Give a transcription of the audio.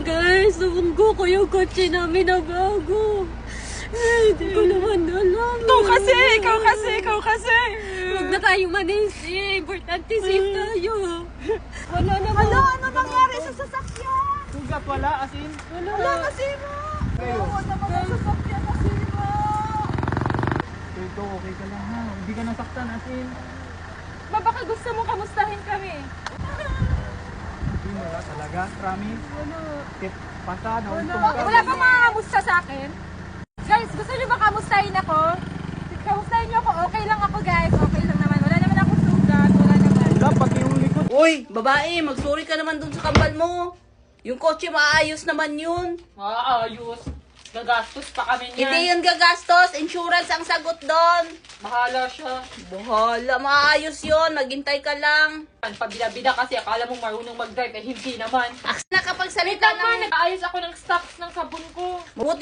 Guys, nabunggo ko yung kotse namin na bago. Hindi ko naman alam. Ikaw kasi. Huwag na tayong manisi. Importante safe tayo. Wala naman. Ano nangyari sa sasakyan? Suga pala, asin. Wala nasira. Kayo. Wala naman ang sasakyan nasira. Ito, okay ka lang ha. Hindi ka nasaktan, asin. Baka gusto mo kamustahin kami. Hindi mo na talaga, promise. Tip, pasa, nauntong ka. Wala bang makamusta sa akin? Guys, gusto niyo ba kamustahin ako? Kamustahin niyo ako. Okay lang ako, guys. Okay lang naman. Wala naman akong sugat. Wala naman. Wala, pati yung likod. Uy, babae, magsorry ka naman dun sa kambal mo. Yung kotse maayos naman yun. Maayos. Gagastos pa kami niyan. Hindi yun gagastos, insurance ang sagot doon. Bahala siya. Bahala, maayos yun, maghintay ka lang. Pabida-bida kasi akala mo marunong mag-drive. Eh, hindi naman. Aks na kapag salita Naman, ng... nag-aayos ako ng stocks ng sabon